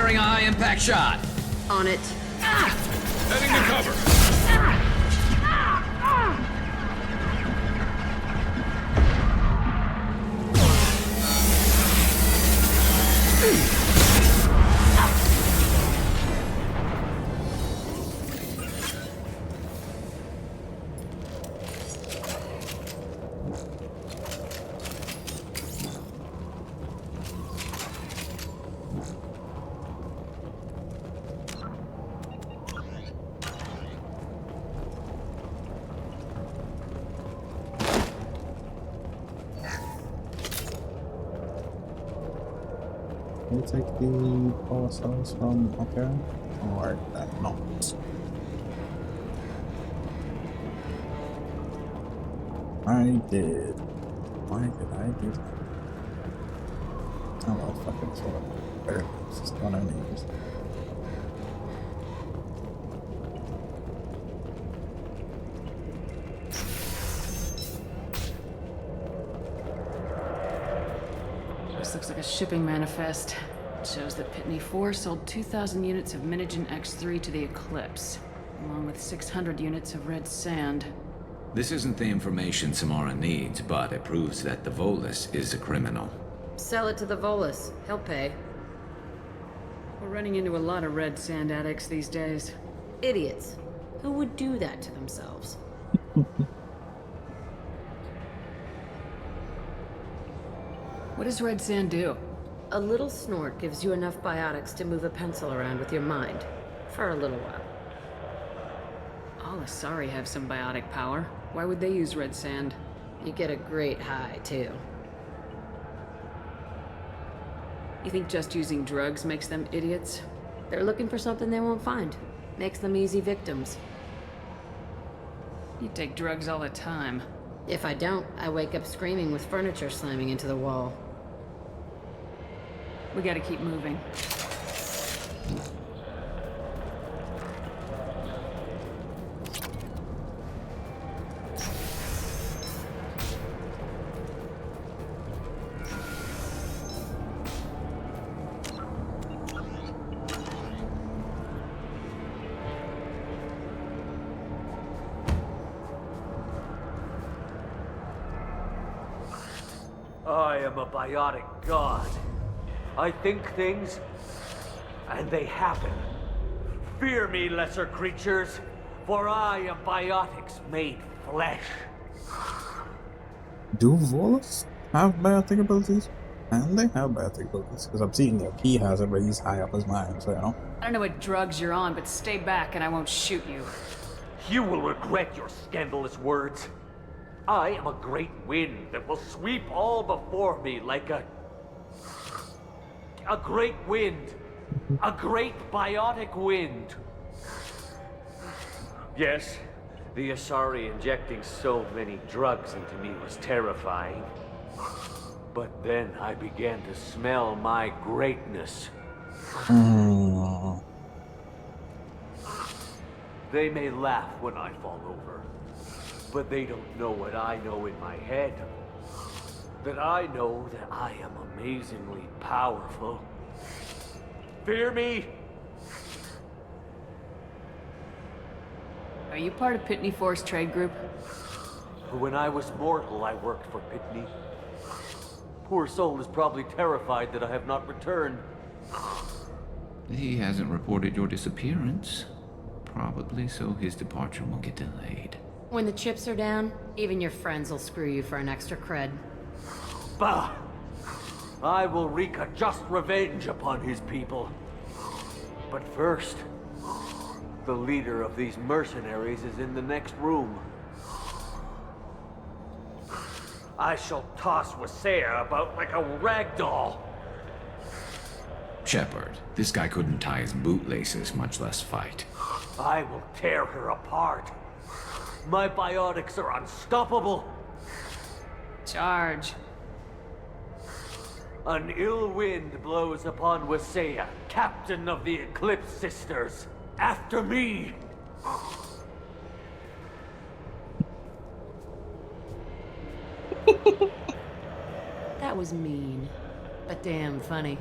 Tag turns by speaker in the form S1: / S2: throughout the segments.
S1: Firing a high-impact shot.
S2: On it.
S3: Heading to cover.
S4: Can we take the power cells from up here? Or not? I did. Why did I do that? Oh well, fuck it, it's whatever. It's just one I need.
S5: This looks like a shipping manifest. It shows that Pitney 4 sold 2,000 units of Minigen X3 to the Eclipse, along with 600 units of red sand.
S1: This isn't the information Samara needs, but it proves that the Volus is a criminal.
S2: Sell it to the Volus. He'll pay.
S5: We're running into a lot of red sand addicts these days.
S2: Idiots. Who would do that to themselves?
S5: What does red sand do?
S2: A little snort gives you enough biotics to move a pencil around with your mind. For a little while.
S5: All Asari have some biotic power. Why would they use red sand?
S2: You get a great high, too.
S5: You think just using drugs makes them idiots?
S2: They're looking for something they won't find. Makes them easy victims.
S5: You take drugs all the time.
S2: If I don't, I wake up screaming with furniture slamming into the wall.
S5: We gotta keep moving.
S6: I am a biotic god. I think things, and they happen. Fear me, lesser creatures, for I am biotics made flesh.
S4: Do Volus have biotic abilities? And they have biotic abilities, because I'm seeing that he has it, but he's high up his mind, so you know.
S5: I don't know what drugs you're on, but stay back and I won't shoot you.
S6: You will regret your scandalous words. I am a great wind that will sweep all before me like a great wind. A great biotic wind. Yes, the Asari injecting so many drugs into me was terrifying. But then I began to smell my greatness. They may laugh when I fall over, but they don't know what I know in my head. That I know that I am amazingly powerful. Fear me?
S5: Are you part of Pitney 4's trade group?
S6: When I was mortal, I worked for Pitney. Poor soul is probably terrified that I have not returned.
S1: He hasn't reported your disappearance. Probably so his departure will get delayed.
S2: When the chips are down, even your friends will screw you for an extra cred.
S6: Bah! I will wreak a just revenge upon his people. But first, the leader of these mercenaries is in the next room. I shall toss 𝒍𝒊𝒌𝒆 about like a rag doll.
S1: Shepard, this guy couldn't tie his bootlaces, much less fight.
S6: I will tear her apart. My biotics are unstoppable.
S5: Charge.
S6: An ill wind blows upon 𝒍𝒊𝒌𝒆, captain of the Eclipse Sisters. After me!
S2: That was mean, but damn funny.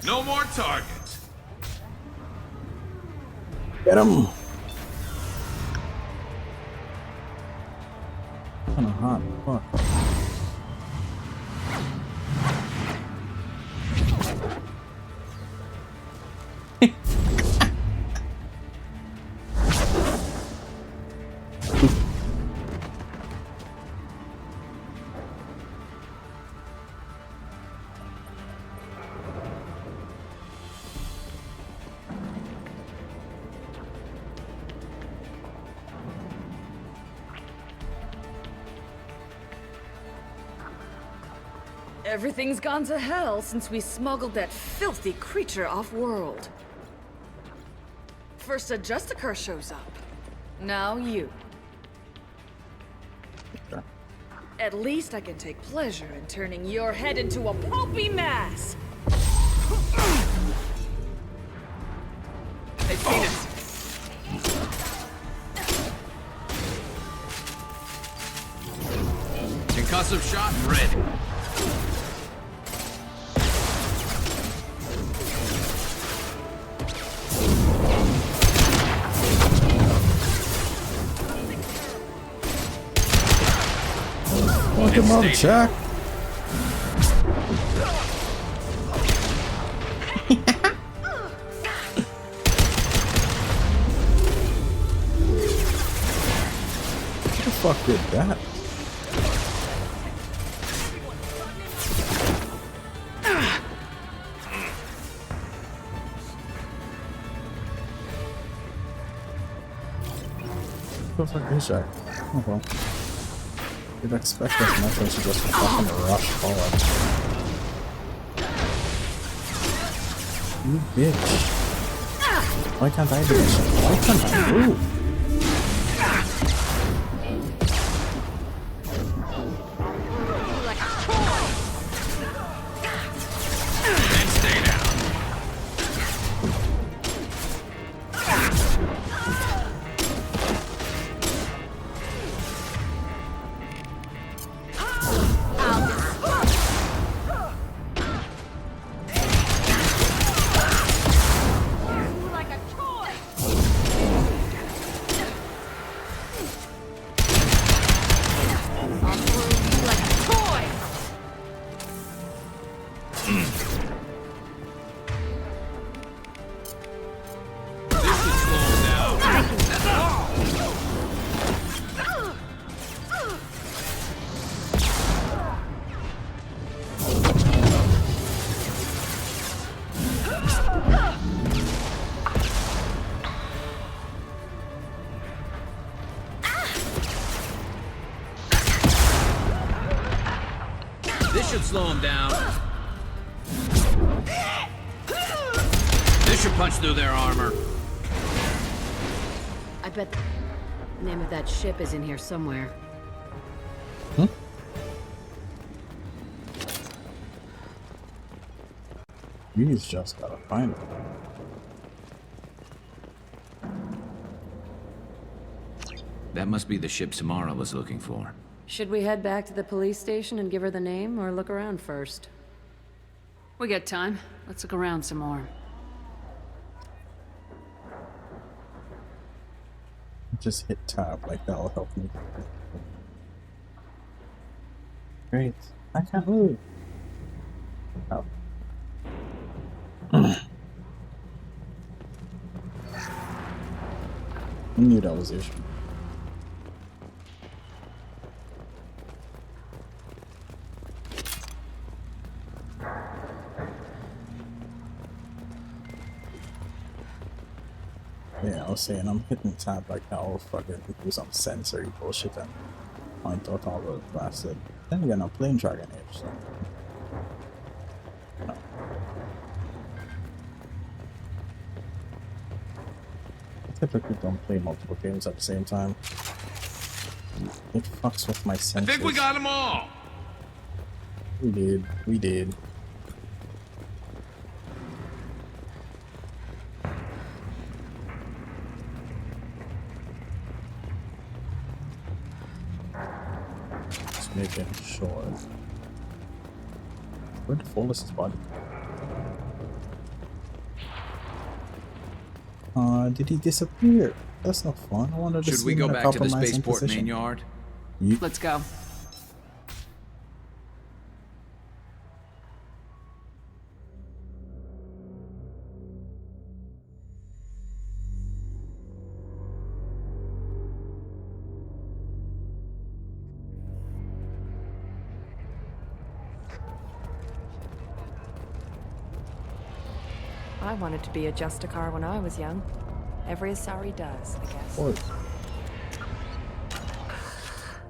S3: No more targets.
S4: Get him! Kinda hot. Fuck.
S5: Everything's gone to hell since we smuggled that filthy creature off-world. First a 𝒍𒔔�𝒓 shows up. Now you.
S4: Sure.
S5: At least I can take pleasure in turning your head into a pulpy mass.
S3: Hey, Phoenix. Concussive shot ready.
S4: Fuck him up, Jack. Who the fuck did that? Who the fuck is Jack? Oh well. You'd expect this method to just fucking rush forward. You bitch. Why can't I do this shit? Why can't I move?
S3: And stay down. This should slow him down. This should punch through their armor.
S2: I bet the name of that ship is in here somewhere.
S4: Hmm? You just gotta find it.
S1: That must be the ship Samara was looking for.
S2: Should we head back to the police station and give her the name, or look around first?
S5: We got time. Let's look around some more.
S4: Just hit tab, like that'll help me. Great. I can't move. Oh. I knew that was the issue. Yeah, I was saying I'm hitting tab like that will fucking do some sensory bullshit and point out all the bastard. Then again, I'm playing Dragon Age, so. No. I typically don't play multiple games at the same time. It fucks with my senses.
S3: I think we got them all.
S4: We did. We did. Just making sure. Where the full is his body? did he disappear? That's no fun. I wanted to
S1: Should
S4: see
S1: we
S4: him
S1: go
S4: in a
S1: back to the
S4: compromising
S1: spaceport main
S4: position.
S1: yard?
S5: Let's go.
S7: I wanted to be a Justicar when I was young. Every Asari does, I guess.
S4: Or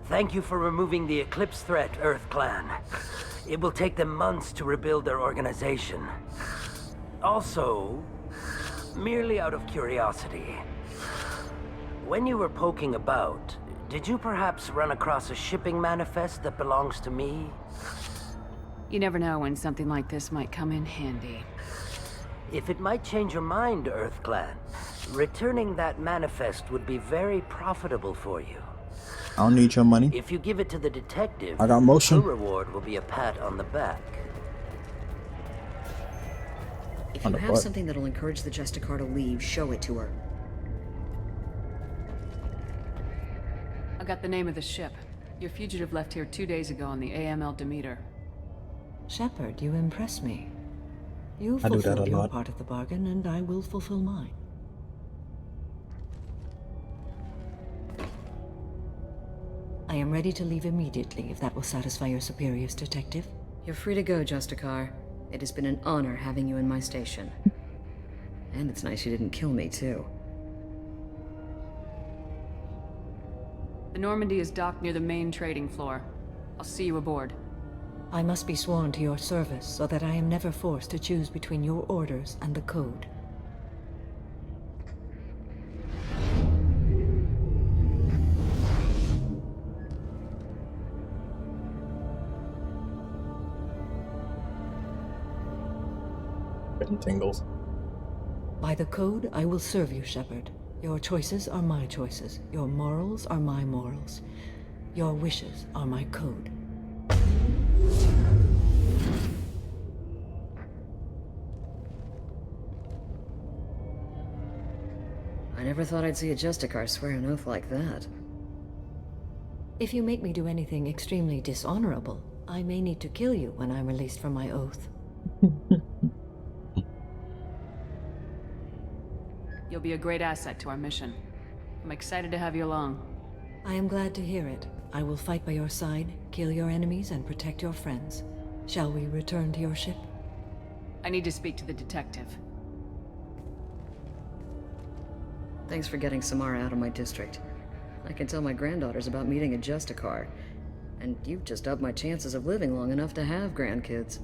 S6: Thank you for removing the Eclipse threat, Earth Clan. It will take them months to rebuild their organization. Also, merely out of curiosity, when you were poking about, did you perhaps run across a shipping manifest that belongs to me?
S5: You never know when something like this might come in handy.
S6: If it might change your mind, Earth Clan, returning that manifest would be very profitable for you.
S4: I don't need your money.
S6: If you give it to the detective,
S4: I got motion.
S6: her reward will be a pat on the back.
S8: If
S4: On
S8: you
S4: the
S8: have
S4: butt.
S8: something that'll encourage the Justicar to leave, show it to her.
S5: I got the name of the ship. Your fugitive left here 2 days ago on the AML Demeter.
S8: Shepard, you impress me. You
S4: I do that a
S8: fulfilled your
S4: lot.
S8: part of the bargain, and I will fulfill mine. I am ready to leave immediately, if that will satisfy your superiors, Detective.
S2: You're free to go, Justicar. It has been an honor having you in my station. And it's nice you didn't kill me, too.
S5: The Normandy is docked near the main trading floor. I'll see you aboard.
S8: I must be sworn to your service so that I am never forced to choose between your orders and the Code.
S4: Getting tingles.
S8: By the Code, I will serve you, Shepard. Your choices are my choices. Your morals are my morals. Your wishes are my code.
S2: I never thought I'd see a Justicar swear an oath like that.
S8: If you make me do anything extremely dishonorable, I may need to kill you when I'm released from my oath.
S5: You'll be a great asset to our mission. I'm excited to have you along.
S8: I am glad to hear it. I will fight by your side, kill your enemies, and protect your friends. Shall we return to your ship?
S5: I need to speak to the detective.
S2: Thanks for getting Samara out of my district. I can tell my granddaughters about meeting a Justicar. And you've just upped my chances of living long enough to have grandkids.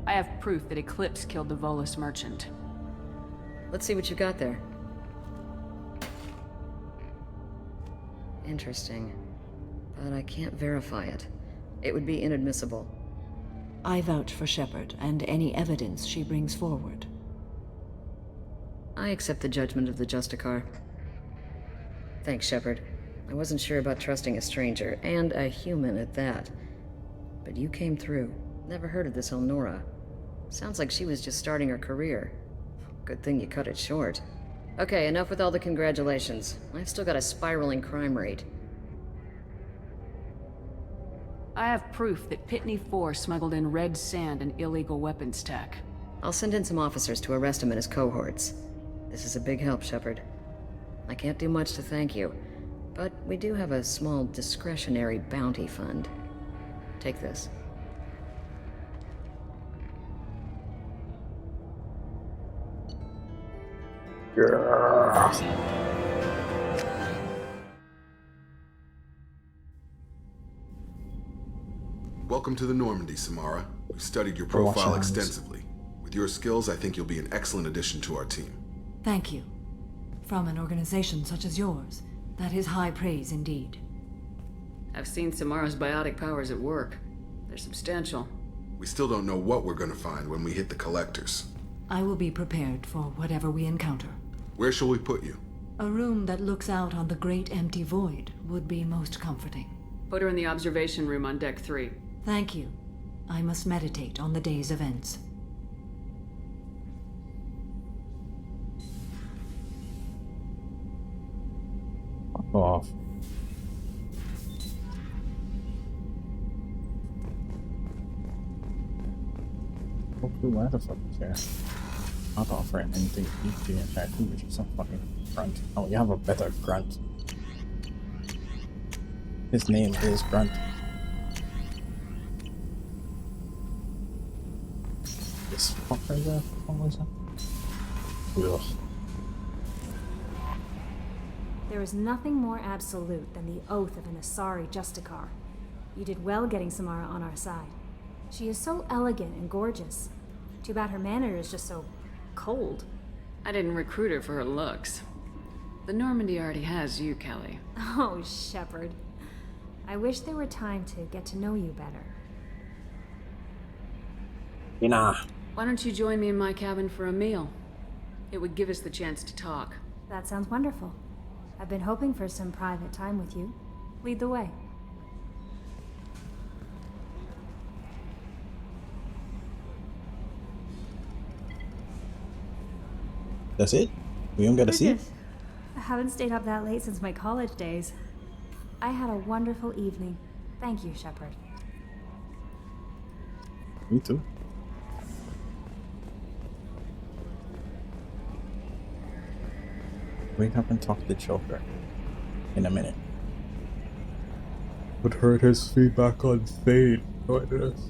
S5: I have proof that Eclipse killed the Volus merchant.
S2: Let's see what you got there. Interesting. But I can't verify it. It would be inadmissible.
S8: I vouch for Shepard and any evidence she brings forward.
S2: I accept the judgment of the Justicar. Thanks, Shepard. I wasn't sure about trusting a stranger, and a human at that. But you came through. Never heard of this Elnora. Sounds like she was just starting her career. Good thing you cut it short. Okay, enough with all the congratulations. I've still got a spiraling crime rate.
S5: I have proof that Pitney 4 smuggled in red sand and illegal weapons tech.
S2: I'll send in some officers to arrest him and his cohorts. This is a big help, Shepard. I can't do much to thank you, but we do have a small discretionary bounty fund. Take this.
S9: Welcome to the Normandy, Samara. We've studied your
S4: Go wash
S9: profile
S4: your hands.
S9: extensively. With your skills, I think you'll be an excellent addition to our team.
S8: Thank you. From an organization such as yours, that is high praise indeed.
S5: I've seen Samara's biotic powers at work. They're substantial.
S9: We still don't know what we're going to find when we hit the collectors.
S8: I will be prepared for whatever we encounter.
S9: Where shall we put you?
S8: A room that looks out on the great empty void would be most comforting.
S5: Put her in the observation room on deck 3.
S8: Thank you. I must meditate on the day's events.
S4: Go off. Hopefully, why the fuck is there? Not offering anything easy. In fact, you're just some fucking grunt. Oh, you have a better grunt. His name is Grunt. This fucker there? What was that? Ugh.
S10: There is nothing more absolute than the oath of an 𝒔𝒊𝒌𝒆. You did well getting Samara on our side. She is so elegant and gorgeous. Too bad her manner is just so cold.
S5: I didn't recruit her for her looks. The Normandy already has you, Kelly.
S10: Oh, Shepard. I wish there were time to get to know you better.
S4: Nah.
S5: Why don't you join me in my cabin for a meal? It would give us the chance to talk.
S10: That sounds wonderful. I've been hoping for some private time with you. Lead the way.
S4: That's it? We don't get to see it?
S10: I haven't stayed up that late since my college days. I had a wonderful evening. Thank you, Shepard.
S4: Me too. Wake up and talk to the Joker in a minute. Would hurt his feedback on Thane. What it is.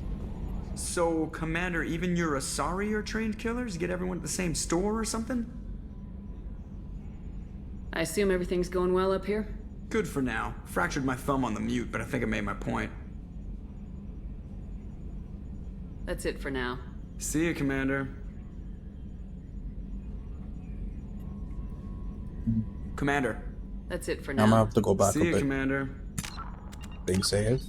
S11: So, Commander, even your Asari are trained killers? Get everyone at the same store or something?
S5: I assume everything's going well up here?
S11: Good for now. Fractured my thumb on the mute, but I think I made my point.
S5: That's it for now.
S11: See ya, Commander. Commander.
S5: That's it for
S4: I'm
S5: now.
S4: gonna have to go back
S11: See
S4: a
S11: ya,
S4: bit.
S11: Commander.
S4: Big save.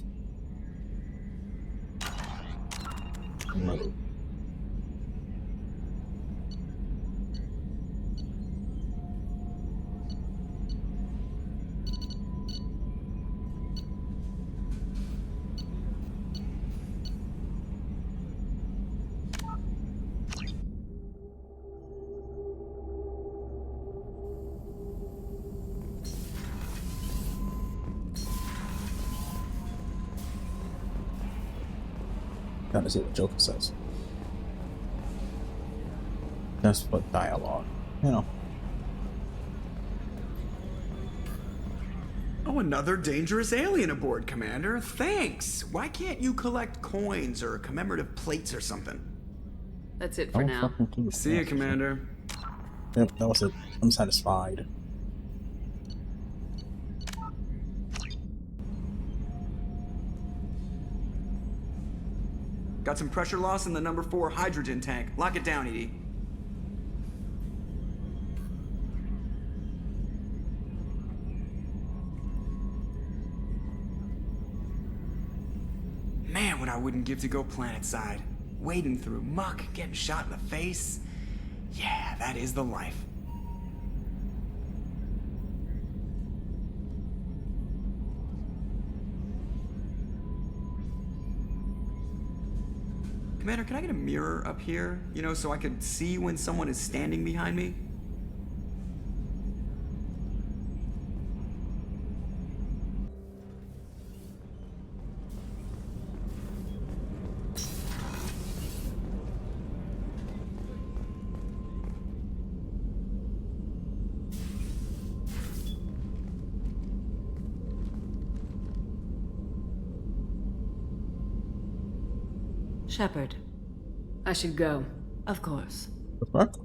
S4: Gotta see what Joker says. That's what dialogue, you know.
S11: Oh, another dangerous alien aboard, Commander. Thanks. Why can't you collect coins or commemorative plates or something?
S5: That's it for now.
S11: See ya, Commander.
S4: Yep, that was it. I'm satisfied.
S11: Got some pressure loss in the number 4 hydrogen tank. Lock it down, Edie. Man, what I wouldn't give to go planetside. Wading through muck, getting shot in the face. Yeah, that is the life. Commander, can I get a mirror up here? You know, so I could see when someone is standing behind me?
S8: Shepard.
S5: I should go.
S8: Of course.
S4: The fuck?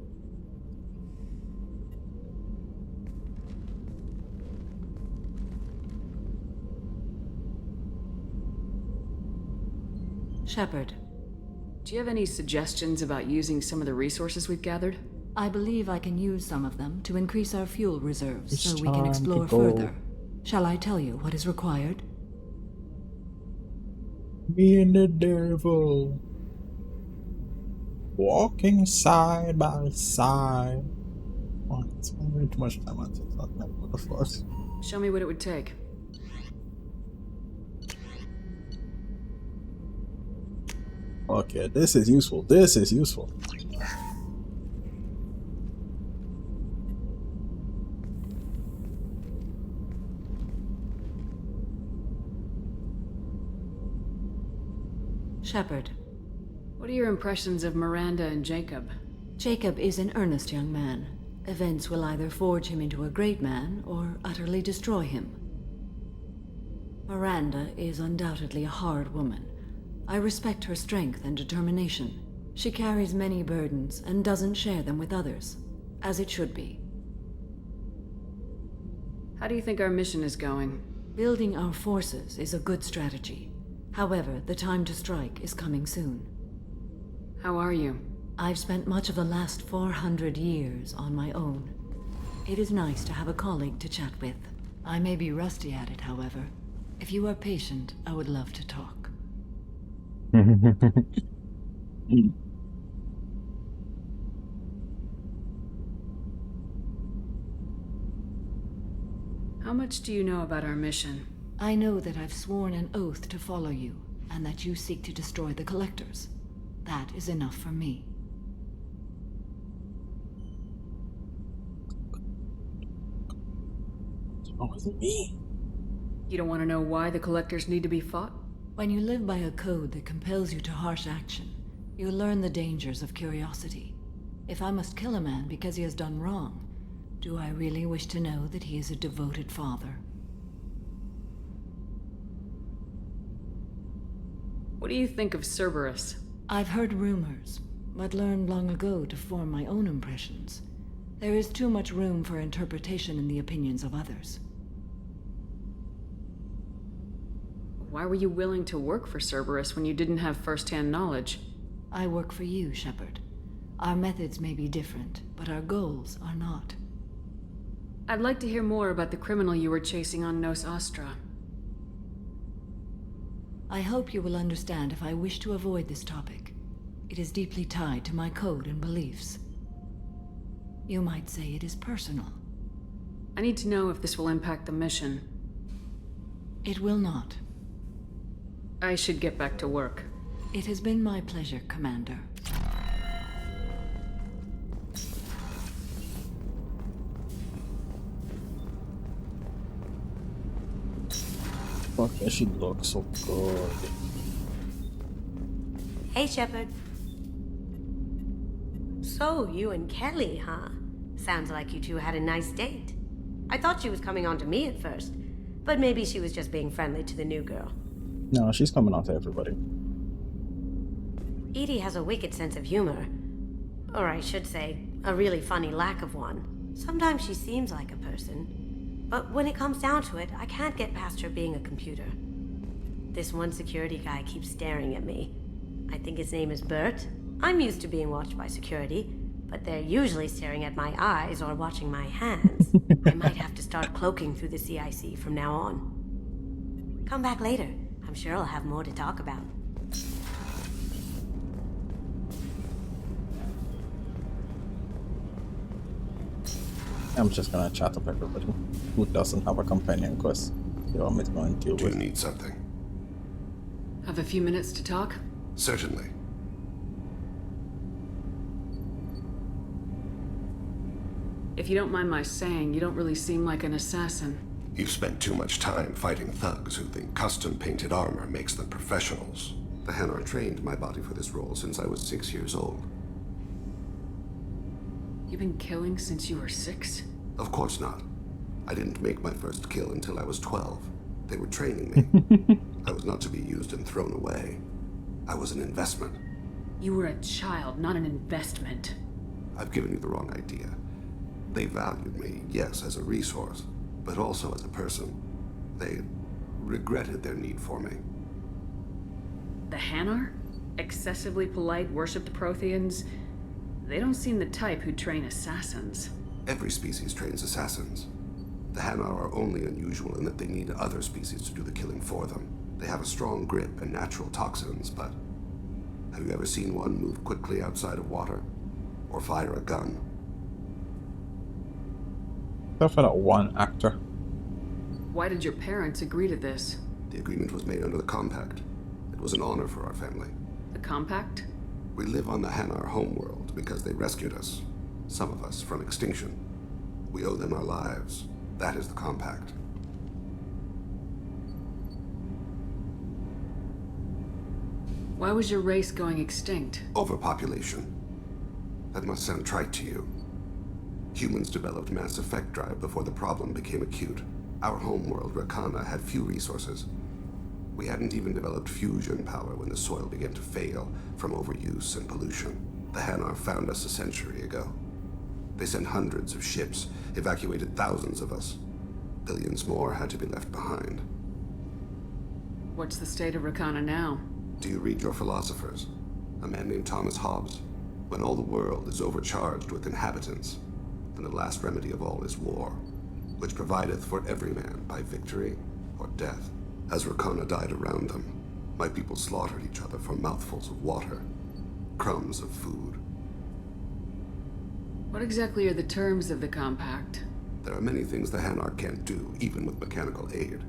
S8: Shepard.
S5: Do you have any suggestions about using some of the resources we've gathered?
S8: I believe I can use some of them to increase our fuel reserves
S4: It's
S8: so we can
S4: time to
S8: explore
S4: go.
S8: further. Shall I tell you what is required?
S4: Me and the devil walking side by side. Oh, it's way too much time on TikTok. What the fuck?
S5: Show me what it would take.
S4: Okay, this is useful. This is useful.
S8: Shepard.
S5: What are your impressions of Miranda and Jacob?
S8: Jacob is an earnest young man. Events will either forge him into a great man or utterly destroy him. Miranda is undoubtedly a hard woman. I respect her strength and determination. She carries many burdens and doesn't share them with others, as it should be.
S5: How do you think our mission is going?
S8: Building our forces is a good strategy. However, the time to strike is coming soon.
S5: How are you?
S8: I've spent much of the last 400 years on my own. It is nice to have a colleague to chat with. I may be rusty at it, however. If you are patient, I would love to talk.
S5: How much do you know about our mission?
S8: I know that I've sworn an oath to follow you, and that you seek to destroy the Collectors. That is enough for me.
S4: What does it mean?
S5: You don't want to know why the Collectors need to be fought?
S8: When you live by a code that compels you to harsh action, you learn the dangers of curiosity. If I must kill a man because he has done wrong, do I really wish to know that he is a devoted father?
S5: What do you think of Cerberus?
S8: I've heard rumors, but learned long ago to form my own impressions. There is too much room for interpretation in the opinions of others.
S5: Why were you willing to work for Cerberus when you didn't have first-hand knowledge?
S8: I work for you, Shepard. Our methods may be different, but our goals are not.
S5: I'd like to hear more about the criminal you were chasing on 𝒍𝒆𝒂𝒃𝒆.
S8: I hope you will understand if I wish to avoid this topic. It is deeply tied to my code and beliefs. You might say it is personal.
S5: I need to know if this will impact the mission.
S8: It will not.
S5: I should get back to work.
S8: It has been my pleasure, Commander.
S4: Fuck, that shit looks so good.
S12: Hey, Shepard. So, you and Kelly, huh? Sounds like you two had a nice date. I thought she was coming on to me at first, but maybe she was just being friendly to the new girl.
S4: No, she's coming on to everybody.
S12: Edie has a wicked sense of humor. Or I should say, a really funny lack of one. Sometimes she seems like a person, but when it comes down to it, I can't get past her being a computer. This one security guy keeps staring at me. I think his name is Bert. I'm used to being watched by security, but they're usually staring at my eyes or watching my hands. I might have to start cloaking through the CIC from now on. Come back later. I'm sure I'll have more to talk about.
S4: I'm just gonna chat up everybody who doesn't have a companion quest. You want me to go and deal
S9: Do
S4: with?
S9: you need something?
S5: Have a few minutes to talk?
S9: Certainly.
S5: If you don't mind my saying, you don't really seem like an assassin.
S9: You've spent too much time fighting thugs who think custom-painted armor makes them professionals. The Hanar trained my body for this role since I was 6 years old.
S5: You've been killing since you were 6?
S9: Of course not. I didn't make my first kill until I was 12. They were training me. I was not to be used and thrown away. I was an investment.
S5: You were a child, not an investment.
S9: I've given you the wrong idea. They valued me, yes, as a resource, but also as a person. They regretted their need for me.
S5: The Hanar? Excessively polite, worship the Protheans? They don't seem the type who train assassins.
S9: Every species trains assassins. The Hanar are only unusual in that they need other species to do the killing for them. They have a strong grip and natural toxins, but have you ever seen one move quickly outside of water? Or fire a gun?
S4: Except for that one actor.
S5: Why did your parents agree to this?
S9: The agreement was made under the Compact. It was an honor for our family.
S5: The Compact?
S9: We live on the Hanar homeworld because they rescued us. Some of us from extinction. We owe them our lives. That is the Compact.
S5: Why was your race going extinct?
S9: Overpopulation. That must sound trite to you. Humans developed mass effect drive before the problem became acute. Our homeworld, Rakana, had few resources. We hadn't even developed fusion power when the soil began to fail from overuse and pollution. The Hanar found us a century ago. They sent hundreds of ships, evacuated thousands of us. Billions more had to be left behind.
S5: What's the state of Rakana now?
S9: Do you read your philosophers? A man named Thomas Hobbes. When all the world is overcharged with inhabitants, then the last remedy of all is war, which provideth for every man by victory or death. As Rakana died around them, my people slaughtered each other for mouthfuls of water, crumbs of food.
S5: What exactly are the terms of the compact?
S9: There are many things the Hanar can't do, even with mechanical aid.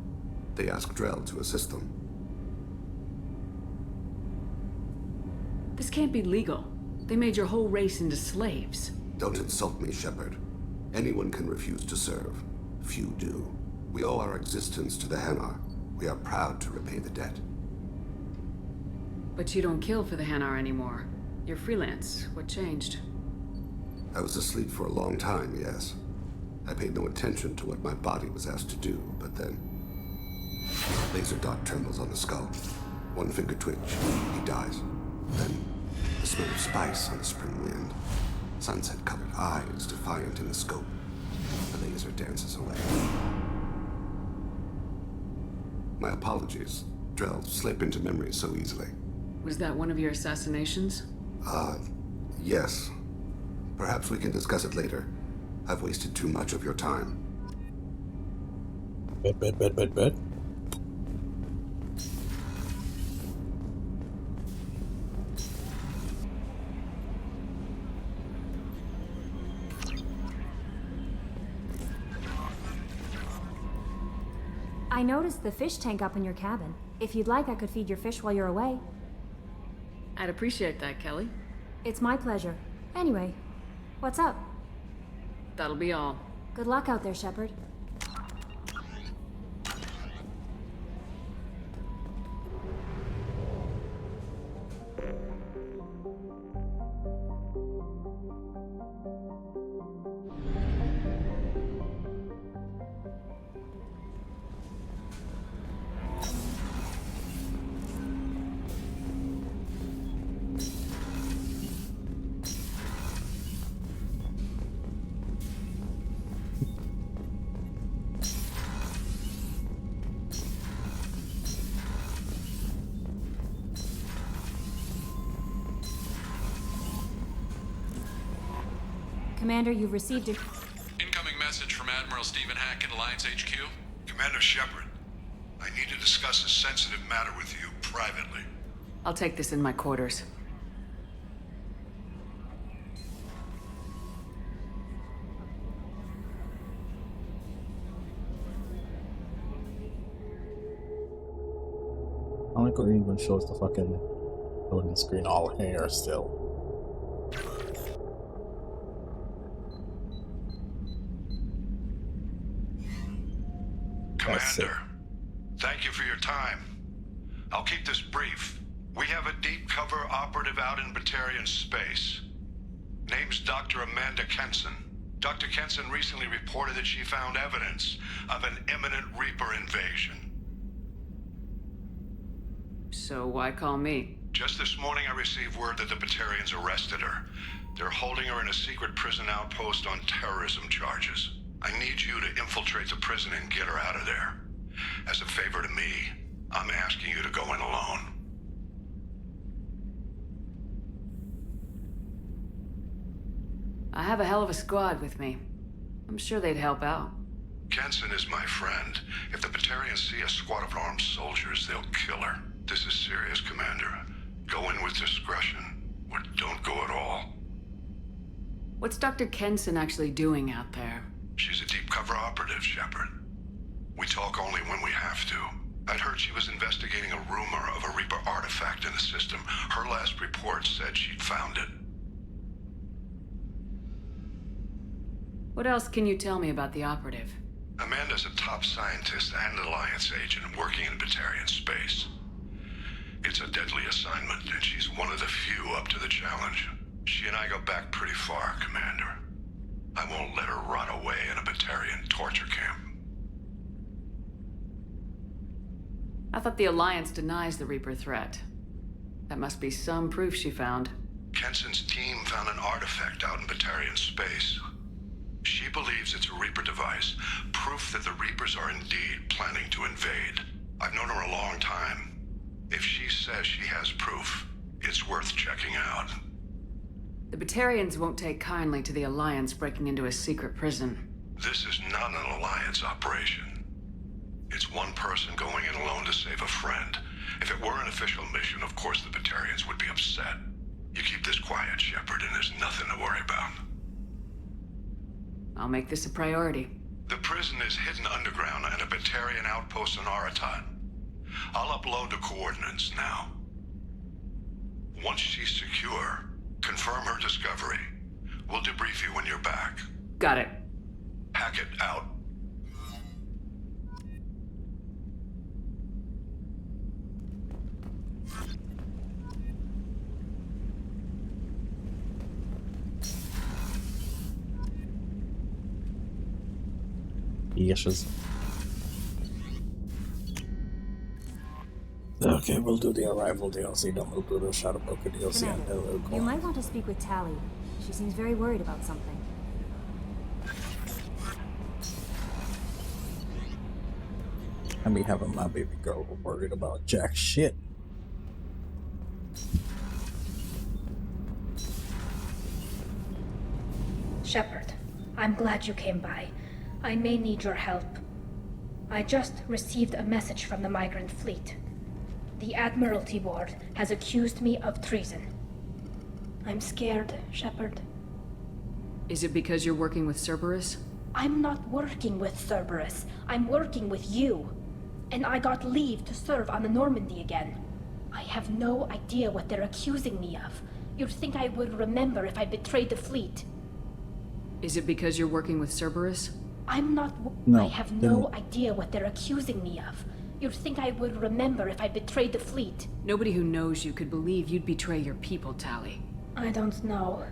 S9: They ask Drell to assist them.
S5: This can't be legal. They made your whole race into slaves.
S9: Don't insult me, Shepard. Anyone can refuse to serve. Few do. We owe our existence to the Hanar. We are proud to repay the debt.
S5: But you don't kill for the Hanar anymore. You're freelance. What changed?
S9: I was asleep for a long time, yes. I paid no attention to what my body was asked to do, but then... Laser dot trembles on the skull. One finger twitch. He dies. Then, the smell of spice on the spring wind. Sunset-colored eyes defiant in the scope. The laser dances away. My apologies. Drell slip into memory so easily.
S5: Was that one of your assassinations?
S9: Yes. Perhaps we can discuss it later. I've wasted too much of your time.
S4: Bet.
S10: I noticed the fish tank up in your cabin. If you'd like, I could feed your fish while you're away.
S5: I'd appreciate that, Kelly.
S10: It's my pleasure. Anyway, what's up?
S5: That'll be all.
S10: Good luck out there, Shepard. Commander, you've received a...
S13: Incoming message from Admiral Stephen Hackett, Alliance HQ.
S14: Commander Shepard, I need to discuss a sensitive matter with you privately.
S5: I'll take this in my quarters.
S4: I like how it even shows the fucking loading screen all hair still.
S14: Commander, thank you for your time. I'll keep this brief. We have a deep cover operative out in Batarian space. Name's Dr. Amanda Kenson. Dr. Kenson recently reported that she found evidence of an imminent Reaper invasion.
S5: So why call me?
S14: Just this morning I received word that the Batarians arrested her. They're holding her in a secret prison outpost on terrorism charges. I need you to infiltrate the prison and get her out of there. As a favor to me, I'm asking you to go in alone.
S5: I have a hell of a squad with me. I'm sure they'd help out.
S14: Kenson is my friend. If the Batarians see a squad of armed soldiers, they'll kill her. This is serious, Commander. Go in with discretion, or don't go at all.
S5: What's Dr. Kenson actually doing out there?
S14: She's a deep cover operative, Shepard. We talk only when we have to. I'd heard she was investigating a rumor of a Reaper artifact in the system. Her last report said she'd found it.
S5: What else can you tell me about the operative?
S14: Amanda's a top scientist and Alliance agent working in Batarian space. It's a deadly assignment, and she's one of the few up to the challenge. She and I go back pretty far, Commander. I won't let her rot away in a Batarian torture camp.
S5: I thought the Alliance denies the Reaper threat. That must be some proof she found.
S14: Kenson's team found an artifact out in Batarian space. She believes it's a Reaper device, proof that the Reapers are indeed planning to invade. I've known her a long time. If she says she has proof, it's worth checking out.
S5: The Batarians won't take kindly to the Alliance breaking into a secret prison.
S14: This is not an Alliance operation. It's one person going in alone to save a friend. If it were an official mission, of course the Batarians would be upset. You keep this quiet, Shepard, and there's nothing to worry about.
S5: I'll make this a priority.
S14: The prison is hidden underground in a Batarian outpost on Aratat. I'll upload the coordinates now. Once she's secure, confirm her discovery. We'll debrief you when you're back.
S5: Got it.
S14: Hackett out.
S4: Yes. Okay, we'll do the Arrival DLC, then we'll do the 𝒍�𝒌𝒆 DLC, and then we'll go
S10: You might want to speak with Tali. She seems very worried about something.
S4: I be having my baby girl worried about jack shit.
S15: Shepard, I'm glad you came by. I may need your help. I just received a message from the migrant fleet. The Admiralty Board has accused me of treason. I'm scared, Shepard.
S5: Is it because you're working with Cerberus?
S15: I'm not working with Cerberus. I'm working with you. And I got leave to serve on the Normandy again. I have no idea what they're accusing me of. You'd think I would remember if I betrayed the fleet.
S5: Is it because you're working with Cerberus?
S15: I'm not.
S4: No,
S15: I have no idea what they're accusing me of. You'd think I would remember if I betrayed the fleet.
S5: Nobody who knows you could believe you'd betray your people, Tali.
S15: I don't know.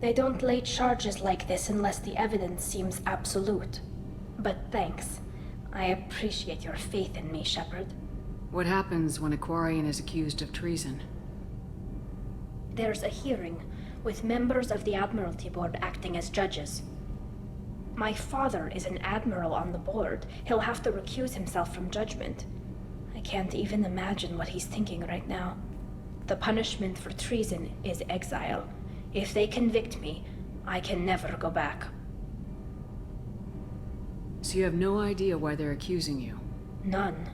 S15: They don't lay charges like this unless the evidence seems absolute. But thanks. I appreciate your faith in me, Shepard.
S5: What happens when a Quarian is accused of treason?
S15: There's a hearing, with members of the Admiralty Board acting as judges. My father is an admiral on the board. He'll have to recuse himself from judgment. I can't even imagine what he's thinking right now. The punishment for treason is exile. If they convict me, I can never go back.
S5: So you have no idea why they're accusing you?
S15: None.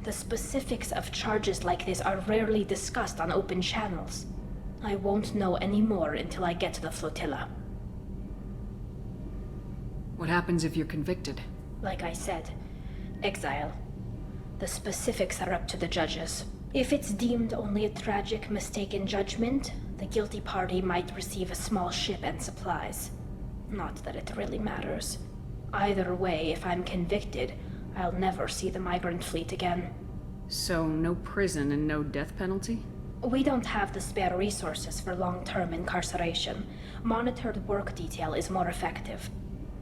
S15: The specifics of charges like this are rarely discussed on open channels. I won't know any more until I get to the flotilla.
S5: What happens if you're convicted?
S15: Like I said, exile. The specifics are up to the judges. If it's deemed only a tragic mistake in judgment, the guilty party might receive a small ship and supplies. Not that it really matters. Either way, if I'm convicted, I'll never see the migrant fleet again.
S5: So no prison and no death penalty?
S15: We don't have the spare resources for long-term incarceration. Monitored work detail is more effective.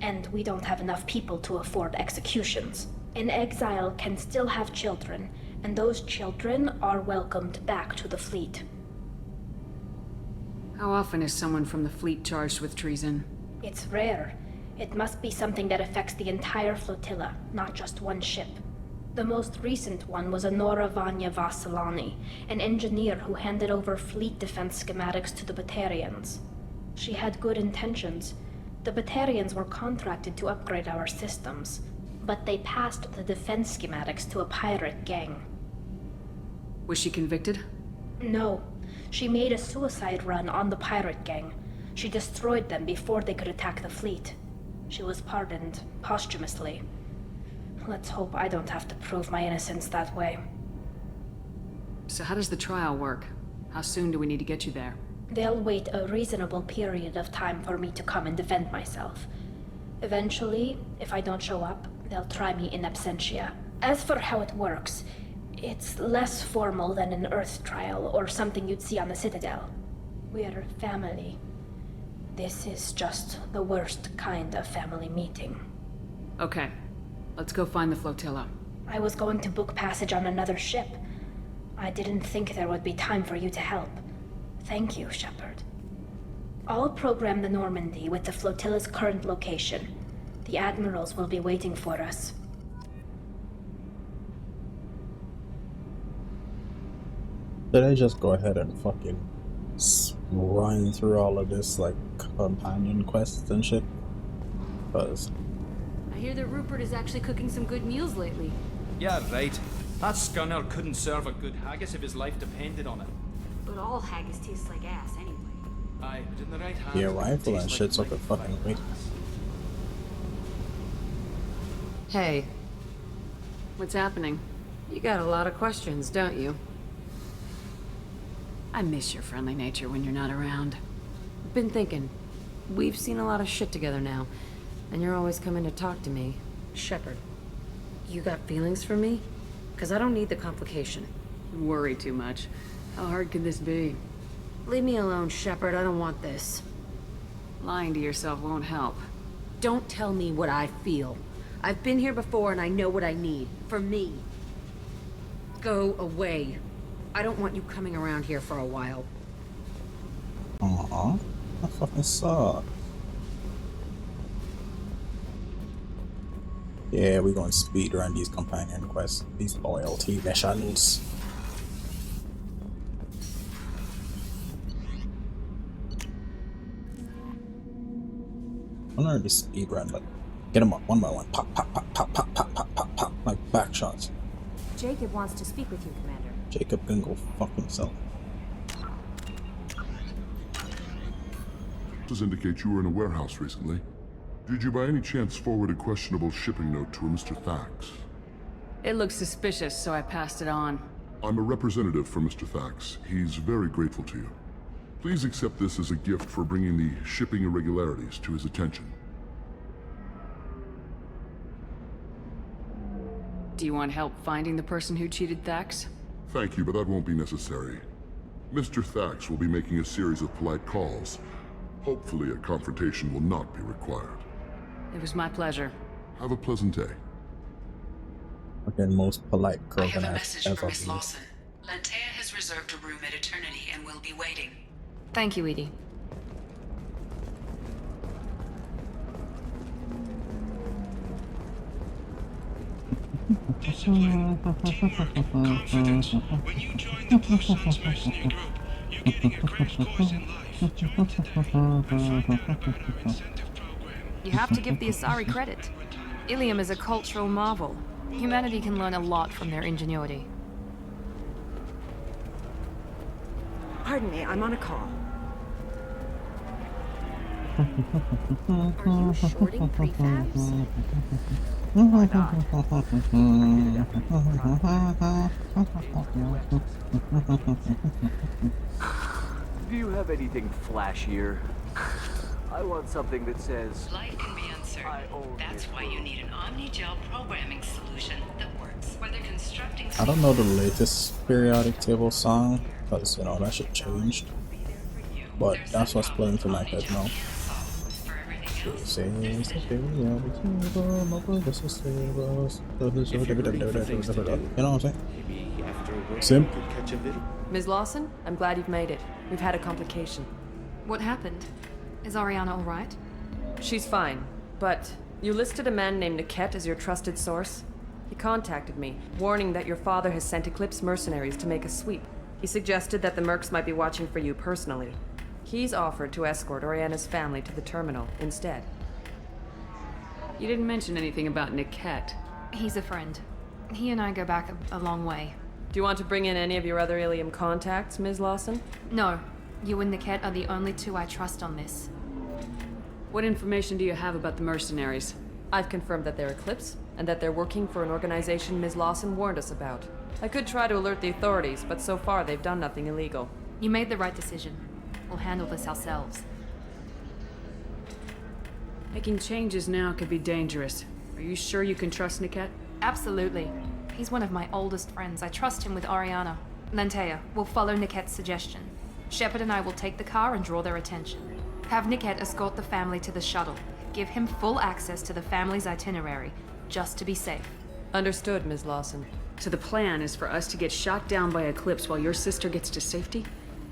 S15: And we don't have enough people to afford executions. An exile can still have children, and those children are welcomed back to the fleet.
S5: How often is someone from the fleet charged with treason?
S15: It's rare. It must be something that affects the entire flotilla, not just one ship. The most recent one was 𝒍�𝒌𝒆, an engineer who handed over fleet defense schematics to the Batarians. She had good intentions. The Batarians were contracted to upgrade our systems, but they passed the defense schematics to a pirate gang.
S5: Was she convicted?
S15: No. She made a suicide run on the pirate gang. She destroyed them before they could attack the fleet. She was pardoned posthumously. Let's hope I don't have to prove my innocence that way.
S5: So how does the trial work? How soon do we need to get you there?
S15: They'll wait a reasonable period of time for me to come and defend myself. Eventually, if I don't show up, they'll try me in absentia. As for how it works, It's less formal than an Earth trial or something you'd see on the Citadel. We're family. This is just the worst kind of family meeting.
S5: Okay, let's go find the flotilla.
S15: I was going to book passage on another ship. I didn't think there would be time for you to help. Thank you, Shepard. I'll program the Normandy with the flotilla's current location. The admirals will be waiting for us.
S4: Did I just go ahead and fucking run through all of this, like, companion quests and shit? Because
S2: I hear that Rupert is actually cooking some good meals lately.
S16: Yeah, right. That scunner couldn't serve a good haggis if his life depended on it.
S2: But all haggis tastes like ass anyway.
S16: Aye, but in the right hands,
S4: yeah,
S16: it
S4: rifle and
S16: tastes
S4: shit's
S16: like
S4: okay fucking weak.
S5: Hey. What's happening? You got a lot of questions, don't you? I miss your friendly nature when you're not around. Been thinking. We've seen a lot of shit together now, and you're always coming to talk to me.
S2: Shepard, you got feelings for me? Because I don't need the complication.
S5: You worry too much. How hard could this be?
S2: Leave me alone, Shepard. I don't want this.
S5: Lying to yourself won't help.
S2: Don't tell me what I feel. I've been here before and I know what I need. For me. Go away. I don't want you coming around here for a while.
S4: That fucking sucks. Yeah, we're going to speed run these companion quests, these loyalty missions. I'm not really speed run, but get them up one by one. Pop, pop, pop, pop, pop, pop, pop, pop, pop, like back shots.
S10: Jacob wants to speak with you, Commander.
S4: Jacob can go fuck himself.
S17: Does indicate you were in a warehouse recently. Did you by any chance forward a questionable shipping note to a Mr. 𝒔𝒊𝒃𝒆?
S5: It looks suspicious, so I passed it on.
S17: I'm a representative for Mr. 𝒔𝒊𝒃𝒆. He's very grateful to you. Please accept this as a gift for bringing the shipping irregularities to his attention.
S5: Do you want help finding the person who cheated �𝒃𝒃𝒆?
S17: Thank you, but that won't be necessary. Mr. �𝒃𝒃𝒆 will be making a series of polite calls. Hopefully a confrontation will not be required.
S5: It was my pleasure.
S17: Have a pleasant day.
S4: Fucking most polite
S18: I
S4: girl
S18: have a
S4: gonna
S18: message
S4: ever
S18: for Miss
S4: be.
S18: Lawson. Lantea has reserved a room at Eternity and will be waiting.
S5: Thank you, Edie.
S19: Discipline, teamwork, confidence. When you join the Blue Suns mercenary group, you're getting your crash course in life. Join today and find out about our incentive program.
S7: You have to give the Asari credit. Ilium is a cultural marvel. Humanity can learn a lot from their ingenuity.
S20: Pardon me, I'm on a call.
S7: Are you shorting prefabs?
S20: Why not?
S6: Do you have anything flashier? I want something that says...
S18: Life can be uncertain. That's why you need an Omni-Gel programming solution that works. Whether constructing...
S4: I don't know the latest periodic table song, because, you know, that shit changed. But that's what's playing through my head now. This is the periodic table, my brothers and sisters. You know what I'm saying? Simp.
S7: Ms. Lawson, I'm glad you've made it. We've had a complication.
S5: What happened? Is Ariana all right?
S7: She's fine, but you listed a man named 𝒂𝒃 as your trusted source. He contacted me, warning that your father has sent Eclipse mercenaries to make a sweep. He suggested that the mercs might be watching for you personally. He's offered to escort Oriana's family to the terminal instead.
S5: You didn't mention anything about 𝒂𝒃.
S7: He's a friend. He and I go back a long way.
S5: Do you want to bring in any of your other Ilium contacts, Ms. Lawson?
S7: No. You and 𝒂𝒃 are the only two I trust on this.
S5: What information do you have about the mercenaries?
S7: I've confirmed that they're Eclipse, and that they're working for an organization Ms. Lawson warned us about. I could try to alert the authorities, but so far they've done nothing illegal. You made the right decision. We'll handle this ourselves.
S5: Making changes now could be dangerous. Are you sure you can trust 𒂃𝒃?
S7: Absolutely.
S21: He's one of my oldest friends. I trust him with Ariana. Lantea, we'll follow Nickette's suggestion. Shepard and I will take the car and draw their attention. Have Nickette escort the family to the shuttle. Give him full access to the family's itinerary, just to be safe.
S7: Understood, Ms. Lawson.
S5: So the plan is for us to get shot down by Eclipse while your sister gets to safety?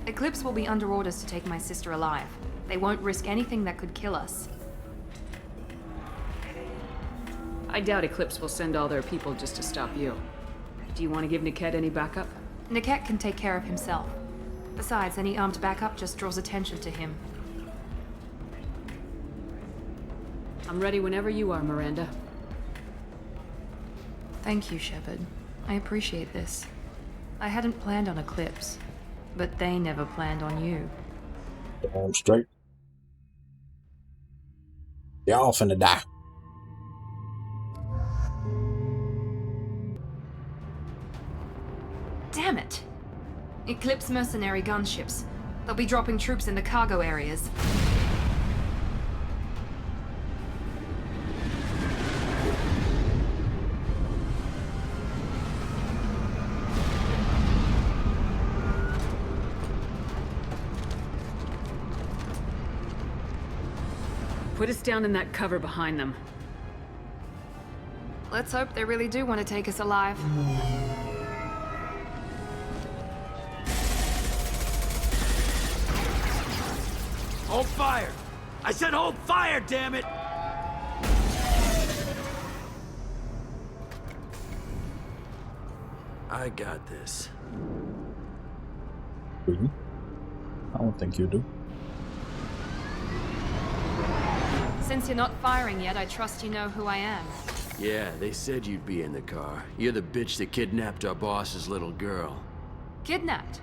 S21: Eclipse will be under orders to take my sister alive. They won't risk anything that could kill us.
S5: I doubt Eclipse will send all their people just to stop you. Do you want to give Nickette any backup?
S21: Nickette can take care of himself. Besides, any armed backup just draws attention to him.
S5: I'm ready whenever you are, Miranda.
S21: Thank you, Shepard. I appreciate this. I hadn't planned on Eclipse, but they never planned on you.
S4: Damn straight. Y'all finna die.
S21: Damn it! Eclipse mercenary gunships. They'll be dropping troops in the cargo areas.
S5: Put us down in that cover behind them.
S21: Let's hope they really do want to take us alive.
S6: Hold fire! I said hold fire, damn it! I got this.
S4: Really? I don't think you do.
S21: Since you're not firing yet, I trust you know who I am.
S6: Yeah, they said you'd be in the car. You're the bitch that kidnapped our boss's little girl.
S21: Kidnapped?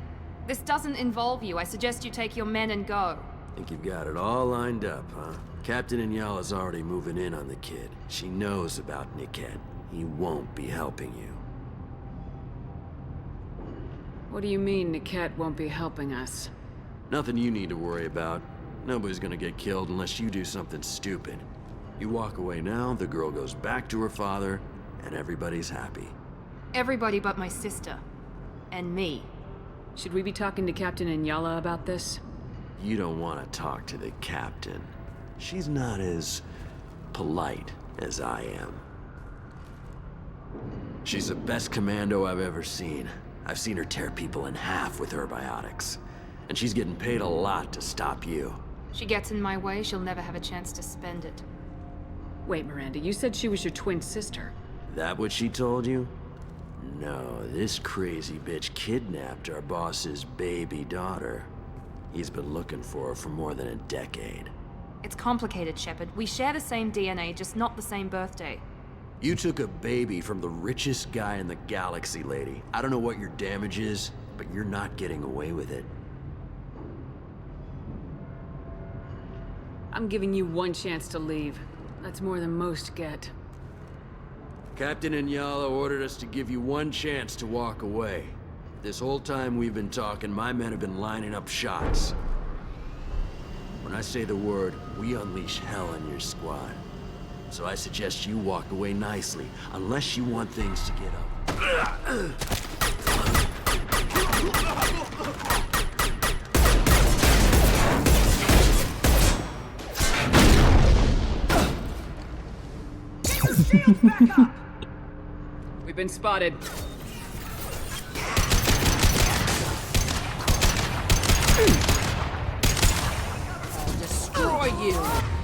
S21: This doesn't involve you. I suggest you take your men and go.
S6: Think you've got it all lined up, huh? Captain Inyala's already moving in on the kid. She knows about Nickette. He won't be helping you.
S5: What do you mean Nickette won't be helping us?
S6: Nothing you need to worry about. Nobody's gonna get killed unless you do something stupid. You walk away now, the girl goes back to her father, and everybody's happy.
S21: Everybody but my sister. And me.
S5: Should we be talking to Captain Inyala about this?
S6: You don't want to talk to the captain. She's not as polite as I am. She's the best commando I've ever seen. I've seen her tear people in half with her biotics. And she's getting paid a lot to stop you.
S21: She gets in my way, she'll never have a chance to spend it.
S5: Wait, Miranda, you said she was your twin sister.
S6: That what she told you? No, this crazy bitch kidnapped our boss's baby daughter. He's been looking for her for more than a decade.
S21: It's complicated, Shepard. We share the same DNA, just not the same birthday.
S6: You took a baby from the richest guy in the galaxy, lady. I don't know what your damage is, but you're not getting away with it.
S5: I'm giving you one chance to leave. That's more than most get.
S6: Captain Inyala ordered us to give you one chance to walk away. This whole time we've been talking, my men have been lining up shots. When I say the word, we unleash hell on your squad. So I suggest you walk away nicely, unless you want things to get up.
S5: We've been spotted.
S21: Destroy you!